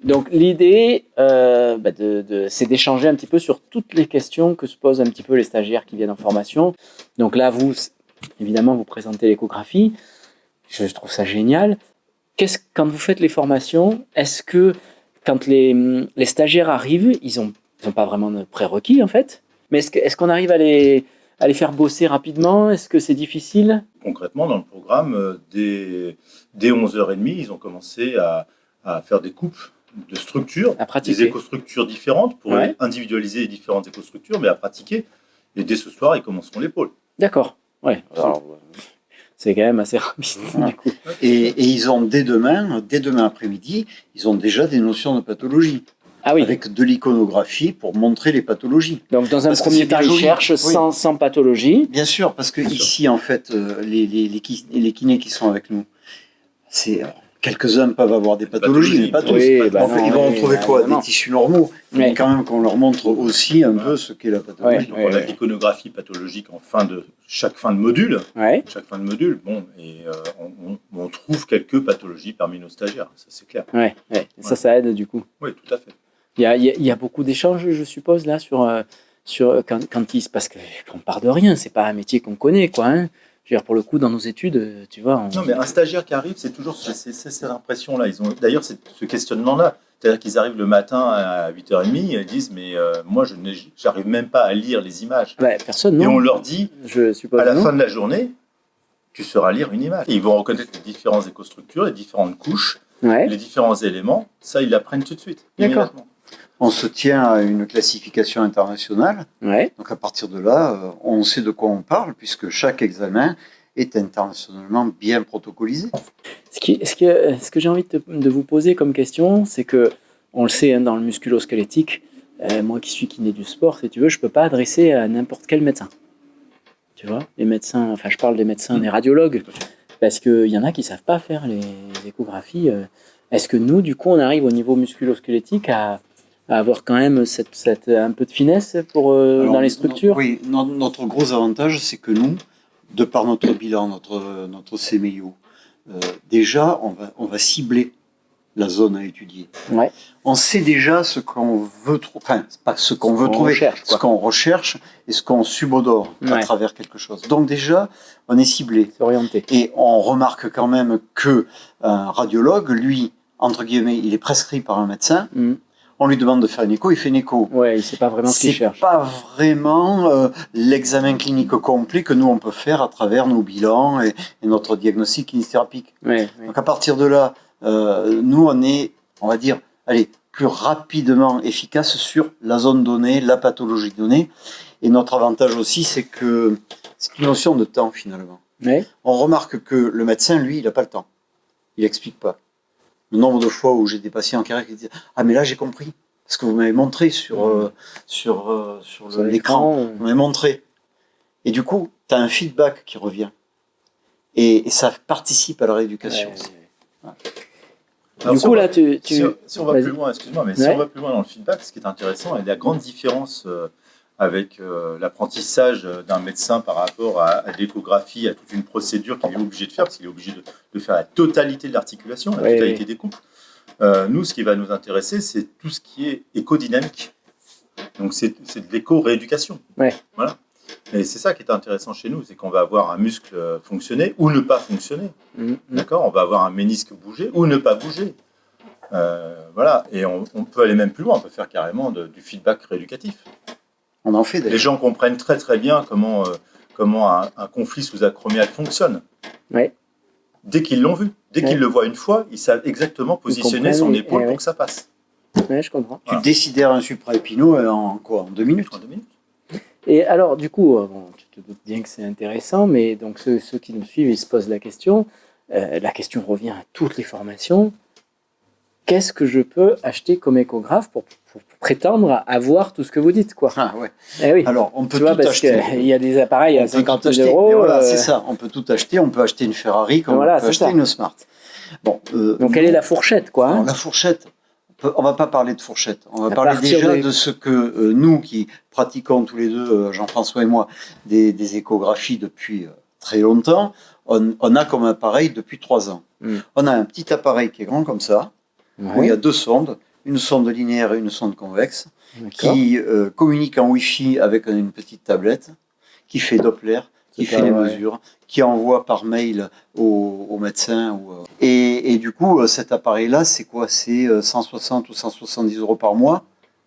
Donc l'idée, c'est d'échanger un petit peu sur toutes les questions que se posent un petit peu les stagiaires qui viennent en formation. Donc là, évidemment, vous présentez l'échographie. Je trouve ça génial. Quand vous faites les formations, est-ce que quand les stagiaires arrivent, ils ont pas vraiment de prérequis en fait, mais est-ce qu'on arrive à les faire bosser rapidement? Est-ce que c'est difficile? Concrètement, dans le programme, dès 11h30, ils ont commencé à faire des coupes de structures, des écostructures différentes pour individualiser les différentes écostructures, mais à pratiquer. Et dès ce soir, ils commenceront l'épaule. D'accord. Ouais. Alors, c'est quand même assez rapide. Du coup. Et ils ont dès demain après-midi, ils ont déjà des notions de pathologie. Ah oui. Avec de l'iconographie pour montrer les pathologies. Donc dans un premier temps, ils cherchent sans pathologie. Bien sûr, parce que ici, en fait, les kinés qui sont avec nous, quelques-uns peuvent avoir des pathologies, mais pas tous. Oui, ils vont trouver quoi? Des tissus normaux. Mais quand même qu'on leur montre aussi un peu ce qu'est la pathologie. On a l'iconographie pathologique en chaque fin de module. Chaque fin de module, on trouve quelques pathologies parmi nos stagiaires, ça c'est clair. Ça aide du coup. Oui, tout à fait. Il y a beaucoup d'échanges, je suppose, là, parce qu'on part de rien, c'est pas un métier qu'on connaît, quoi. Hein. Je veux dire, pour le coup, dans nos études, tu vois. Non, mais un stagiaire qui arrive, c'est toujours cette impression-là. Ils ont d'ailleurs ce questionnement-là. C'est-à-dire qu'ils arrivent le matin à 8h30, ils disent mais moi, j'arrive même pas à lire les images. Personne, non. Et on leur dit, à la fin de la journée, tu sauras lire une image. Et ils vont reconnaître les différentes écostructures, les différentes couches, les différents éléments. Ça, ils l'apprennent tout de suite. D'accord. On se tient à une classification internationale. Donc à partir de là, on sait de quoi on parle, puisque chaque examen est internationalement bien protocolisé. Ce que j'ai envie de vous poser comme question, c'est que, on le sait, hein, dans le musculo-squelettique, moi qui suis kiné du sport, si tu veux, je ne peux pas adresser à n'importe quel médecin. Tu vois, les médecins, enfin je parle des médecins, des radiologues, parce qu'il y en a qui ne savent pas faire les échographies. Est-ce que nous, du coup, on arrive au niveau musculo-squelettique à avoir quand même un peu de finesse dans les structures? Oui, notre gros avantage, c'est que nous, de par notre bilan, notre CMIO, déjà, on va cibler la zone à étudier. On sait déjà ce qu'on veut trouver, enfin, pas ce qu'on veut trouver, ce qu'on recherche et ce qu'on subodore à travers quelque chose. Donc déjà, on est ciblé. C'est orienté. Et on remarque quand même qu'un radiologue, lui, entre guillemets, il est prescrit par un médecin. On lui demande de faire une écho, il fait une écho. Ouais, il ne sait pas vraiment ce qu'il cherche. C'est pas vraiment l'examen clinique complet que nous on peut faire à travers nos bilans et notre diagnostic kinésithérapique. Donc à partir de là, nous on est, on va dire, plus rapidement efficace sur la zone donnée, la pathologie donnée. Et notre avantage aussi, c'est que c'est une notion de temps finalement. On remarque que le médecin, lui, il n'a pas le temps. Il n'explique pas. Le nombre de fois où j'ai des patients qui disent « Ah, mais là, j'ai compris. Parce que vous m'avez montré sur l'écran. Vous m'avez montré. » Et du coup, tu as un feedback qui revient. Et ça participe à la rééducation. Alors, du coup, là, si on va plus loin, excuse-moi, mais si on va plus loin dans le feedback, ce qui est intéressant, et la grande différence avec l'apprentissage d'un médecin par rapport à l'échographie, à toute une procédure qu'il est obligé de faire, parce qu'il est obligé de faire la totalité de l'articulation, la totalité des coupes. Nous, ce qui va nous intéresser, c'est tout ce qui est échodynamique. Donc, c'est de l'éco-rééducation. Voilà. Et c'est ça qui est intéressant chez nous, c'est qu'on va avoir un muscle fonctionner ou ne pas fonctionner. D'accord ? On va avoir un ménisque bouger ou ne pas bouger. Voilà. Et on peut aller même plus loin, on peut faire carrément du feedback rééducatif. On en fait Les gens comprennent très très bien comment un conflit sous-acromial fonctionne. Dès qu'ils l'ont vu, dès qu'ils le voient une fois, ils savent exactement positionner son épaule pour que ça passe. Je comprends. Tu décidères un supraépineux en 2 minutes. Et alors, du coup, tu te doutes bien que c'est intéressant, mais donc ceux qui nous suivent, ils se posent la question. La question revient à toutes les formations. Qu'est-ce que je peux acheter comme échographe pour prétendre à avoir tout ce que vous dites, quoi. Oui. Alors, on peut tout acheter. Il y a des appareils à 50 000 €. Voilà, c'est ça. On peut tout acheter. On peut acheter une Ferrari comme on peut acheter une Smart. Bon, donc, quelle est la fourchette, quoi. Alors, la fourchette, on ne va pas parler de fourchette. On va parler déjà de ce que nous, qui pratiquons tous les deux, Jean-François et moi, des échographies depuis très longtemps, on a comme appareil depuis 3 ans. On a un petit appareil qui est grand comme ça, où il y a 2 sondes. une sonde linéaire et une sonde convexe, D'accord. qui communique en Wi-Fi avec une petite tablette, qui fait Doppler, qui fait les mesures, qui envoie par mail au médecin. Et du coup, cet appareil-là, c'est quoi? C'est 160 ou 170 € par mois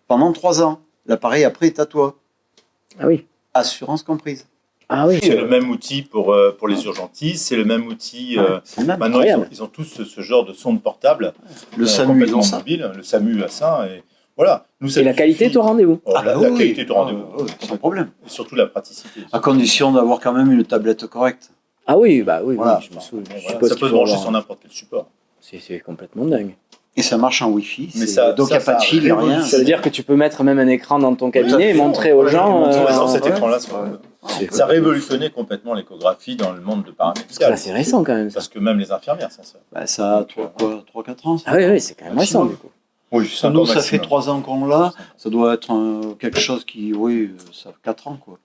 pendant 3 ans. L'appareil, après, est à toi. Ah oui. Assurance comprise. Ah oui. C'est le même outil pour les urgentistes, c'est le même outil. C'est le même. Maintenant, ils ont tous ce genre de sonde portable. Le SAMU, ils ont ça. Mobile. Le SAMU a ça. Et voilà. Nous, Et la qualité est au rendez-vous. La qualité est au rendez-vous. Sans problème. Et surtout la praticité. À condition d'avoir quand même une tablette correcte. Ah oui, bah oui, Voilà. oui, je me souviens. Ça peut se brancher sur n'importe quel support. C'est complètement dingue. Et ça marche en Wi-Fi. Mais ça, donc il n'y a pas de fil, rien. Ça veut dire que tu peux mettre même un écran dans ton cabinet et montrer aux gens. Sur cet écran-là, ça a révolutionné complètement l'échographie dans le monde de paramédical. C'est récent quand même. Ça. Parce que même les infirmières s'en servent. Bah, ça a 3-4 ans. Ah oui, c'est quand même récent du coup. Oui, Nous, ça fait 3 ans qu'on l'a. Ça doit être quelque chose qui, ça fait 4 ans, quoi.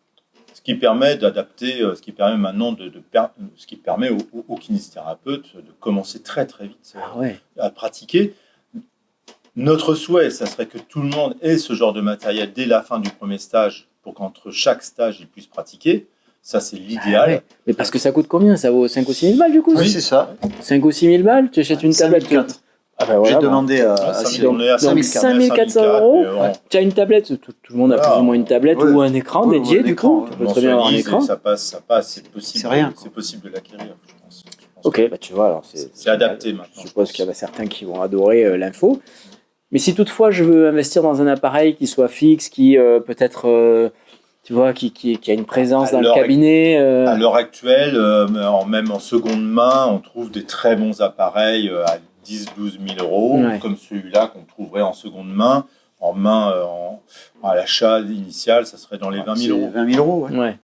Ce qui permet d'adapter, ce qui permet maintenant ce qui permet aux kinésithérapeutes de commencer très très vite à pratiquer. Notre souhait, ça serait que tout le monde ait ce genre de matériel dès la fin du premier stage pour qu'entre chaque stage, ils puissent pratiquer. Ça, c'est l'idéal. Ah ouais. Mais parce que ça coûte combien? Ça vaut 5 ou 6 000 balles du coup? Oui, c'est ça. 5 ou 6 000 balles, tu achètes une tablette. Ah ben voilà, j'ai demandé à donc 5 400 €. Tu as une tablette, tout le monde a plus ou moins une tablette ou un écran dédié du coup. Tu peux très bien avoir un écran. Ça passe, c'est possible. C'est rien. C'est possible de l'acquérir, je pense. Ok, bah tu vois, alors c'est adapté maintenant. Je suppose qu'il y en a certains qui vont adorer l'info. Mais si toutefois je veux investir dans un appareil qui soit fixe, qui peut-être, tu vois, qui a une présence dans le cabinet. À l'heure actuelle, même en seconde main, on trouve des très bons appareils à 10-12 000 €, comme celui-là qu'on trouverait en seconde main. À l'achat initial, ça serait dans les 20 000 €. 20 000 €, ouais.